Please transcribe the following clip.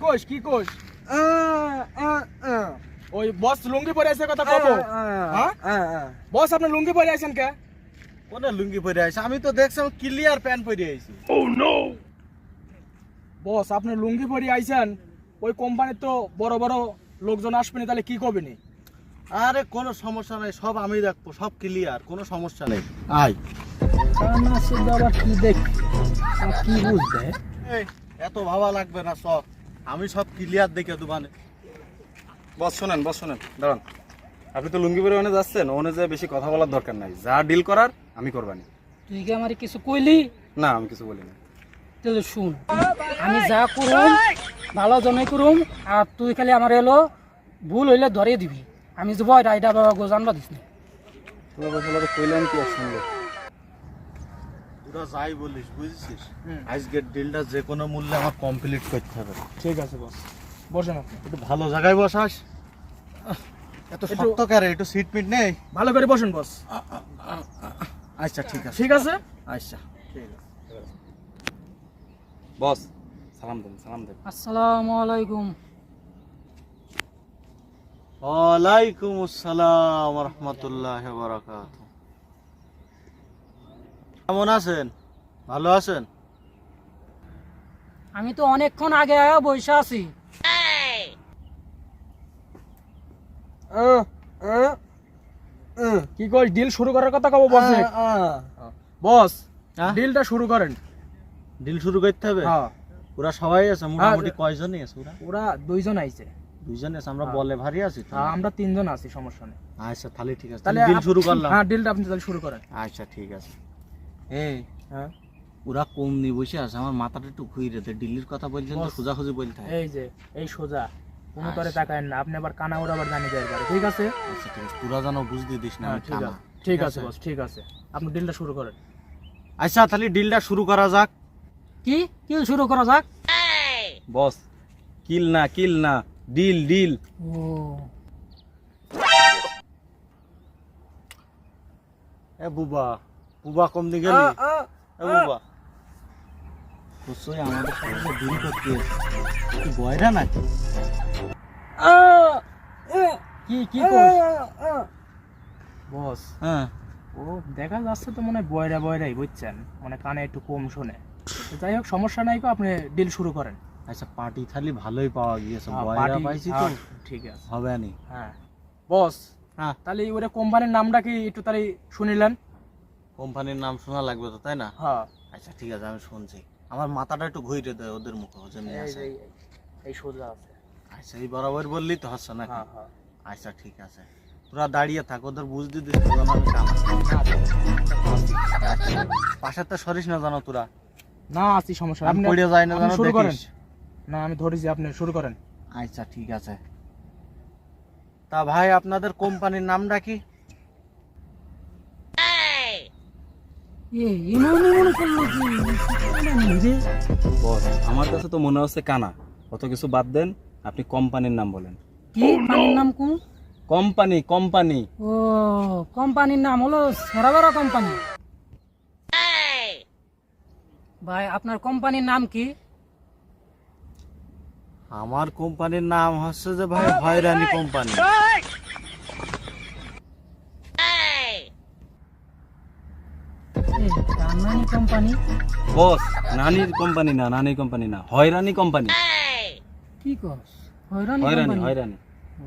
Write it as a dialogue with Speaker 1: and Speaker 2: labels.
Speaker 1: কোষ কি কোষ ওই বস লুঙ্গি পরে আছে কথা কব হ্যাঁ বস আপনি লুঙ্গি পরে আছেন কে
Speaker 2: কোন লুঙ্গি পরে আইছে আমি তো দেখছি ক্লিয়ার প্যান্ট পরে আইছি
Speaker 1: ও নো বস আপনি লুঙ্গি পরে আইছেন ওই কোম্পানির তো বড় বড় লোকজন আসবেনি তাহলে কি করবেন
Speaker 2: আরে কোনো সমস্যা নাই সব আমি দেখবো সব ক্লিয়ার কোনো সমস্যা নেই আয়
Speaker 1: না শুধু আবার কি দেখ কি বুঝবে
Speaker 2: এই এত ভাবা লাগবে না সব আমি সব ক্লিয়ার দেখে দোকানে
Speaker 3: বস শোনেন দাঁড়ান আপনি তো লুঙ্গি পরে ওখানে যাচ্ছেন ওখানে যে বেশি কথা বলার দরকার নাই যা ডিল করার আমি করবানি
Speaker 4: তুই কি আমার কিছু কইলি
Speaker 3: না আমি কিছু বলিনি
Speaker 4: তাহলে শুন আমি যা করুম ভালো জনে করুম আর তুই খালি আমার এলো ভুল হইলে ধরে দিবি আমি যে ভয় রাইডা বাবা গোজানবা দিস না
Speaker 3: তোরা কইলাম কি আর শুনলো
Speaker 2: তোরা যাই বলিস বুঝছিস আজকের ডিলটা যে কোনো মূল্যে আমার কমপ্লিট করতে হবে
Speaker 1: ঠিক আছে বস বসেন আপনি
Speaker 2: একটু ভালো জায়গায় বসাস এত শক্ত করে একটু সিট মিট নেই
Speaker 1: ভালো করে বসেন বস
Speaker 2: আচ্ছা ঠিক আছে
Speaker 1: ঠিক আছে
Speaker 2: আচ্ছা
Speaker 3: বস সালাম দেন
Speaker 4: আসসালামু আলাইকুম
Speaker 2: ওয়ালাইকুম আসসালাম ওয়া রাহমাতুল্লাহি ওয়া বারাকাতুহু কেমন আছেন ভালো আছেন
Speaker 4: আমি তো অনেকক্ষণ আগে আয়া বসে আছি
Speaker 1: কি কই ডিল শুরু করার কথা কব বস বস
Speaker 2: হ্যাঁ?
Speaker 1: ডিলটা শুরু করেন
Speaker 2: ডিল শুরু করতে হবে
Speaker 1: হ্যাঁ
Speaker 2: ওরা সবাই আছে মোটামুটি কয়জনই আছে ওরা
Speaker 1: ওরা দুইজন আইছে
Speaker 2: দুইজন আছে আমরা
Speaker 1: হ্যাঁ।
Speaker 2: বলে ভারী আছি তো
Speaker 1: আমরা তিনজন আছি সমস্যা নেই
Speaker 2: আচ্ছা তাহলে ঠিক আছে
Speaker 1: তাহলে
Speaker 2: ডিল শুরু করলাম
Speaker 1: হ্যাঁ ডিলটা আপনি তাহলে শুরু করেন
Speaker 2: আচ্ছা ঠিক আছে এই
Speaker 1: হ্যাঁ
Speaker 2: ওরা কম নি বসে আছে আমার মাথাটা একটু ঘুরে দে ডিলির কথা বলছেন তো
Speaker 1: বস।
Speaker 2: খোঁজাখুঁজি বলতে হয়
Speaker 1: এই যে এই সোজা কোনো তরে
Speaker 2: আচ্ছা।
Speaker 1: তাকায়েন না আপনি আবার কানা ওরা আবার জানিয়ে দেওয়ার পারে ঠিক আছে
Speaker 2: আচ্ছা ঠিক আছে তোরা যেন বুঝতে দিস না
Speaker 1: হ্যাঁ
Speaker 2: আমি
Speaker 1: ঠিক
Speaker 2: কানা।
Speaker 1: আছে ঠিক আছে বস ঠিক আছে আপনি ডিলটা শুরু করেন
Speaker 2: আচ্ছা তাহলে ডিলটা শুরু করা যাক
Speaker 4: কি কি শুরু করা যাক
Speaker 3: বস কিল না ডিল
Speaker 4: ও
Speaker 2: এ বুবা কম দি গেলি এ বুবা তুই আমাদের সাথে ডিল করতে তুই বয়রা নাকি
Speaker 1: কি কি কই বস
Speaker 2: হ্যাঁ
Speaker 1: ও দেখা যাচ্ছে তো মনে হয় বয়রাই বুঝছেন মানে কানে একটু কম শোনে তো যাই হোক সমস্যা নাই কো আপনি ডিল শুরু করেন
Speaker 2: আচ্ছা পার্টি থালি ভালোই পাওয়া গিয়েছে
Speaker 1: হ্যাঁ,
Speaker 2: বয়রা
Speaker 1: party-
Speaker 2: পাইছি তো
Speaker 1: হ্যাঁ, ঠিক আছে
Speaker 2: হবে নি
Speaker 1: হ্যাঁ বস
Speaker 2: হ্যাঁ
Speaker 1: তাহলে ওরে কোম্পানির নামটা কি একটু তাহলে শুনিলেন
Speaker 2: কোম্পানির নাম শোনা লাগবে তো তাই না
Speaker 1: হ্যাঁ
Speaker 2: আচ্ছা ঠিক আছে আমি শুনছি আমার মাথাটা একটু ঘুরে দেয় ওদের মুখে যেমনি
Speaker 1: এই
Speaker 2: আছে
Speaker 1: যে এই সোজা আছে
Speaker 2: আচ্ছা এই বরাবর বললি তো হচ্ছে নাকি
Speaker 1: হ্যাঁ হ্যাঁ
Speaker 2: আচ্ছা ঠিক আছে তোরা দাঁড়িয়ে থাক ওদের বুঝতে দিস তো যেন আমি কানা পাশের তো সরিস না জানো তোরা
Speaker 1: না আছি সমস্যা
Speaker 2: আমি পড়ে যাই না
Speaker 1: আপনি
Speaker 2: জানো
Speaker 1: শুরু করেন
Speaker 2: দেখিস
Speaker 1: না আমি ধরেছি আপনি শুরু করেন
Speaker 2: আচ্ছা ঠিক আছে তা ভাই আপনাদের কোম্পানির নামটা কি
Speaker 4: এমন করলো কি
Speaker 3: বস আমার কাছে তো মনে হচ্ছে কানা অত কিছু বাদ দেন আপনি কোম্পানির নাম বলেন
Speaker 4: কি পানির নাম কোন
Speaker 3: কোম্পানি
Speaker 4: ও কোম্পানির নাম হলো সেরাবেরা কোম্পানি ভাই আপনার কোম্পানির নাম কি
Speaker 2: আমার কোম্পানির নাম হচ্ছে যে ভাই হয়রানি কোম্পানি
Speaker 4: রান্নানি কোম্পানি
Speaker 3: বস নানির কোম্পানি না হয়রানি কোম্পানি
Speaker 4: কি কস হয়রানি কোম্পানি
Speaker 3: হয়রানি
Speaker 4: ও,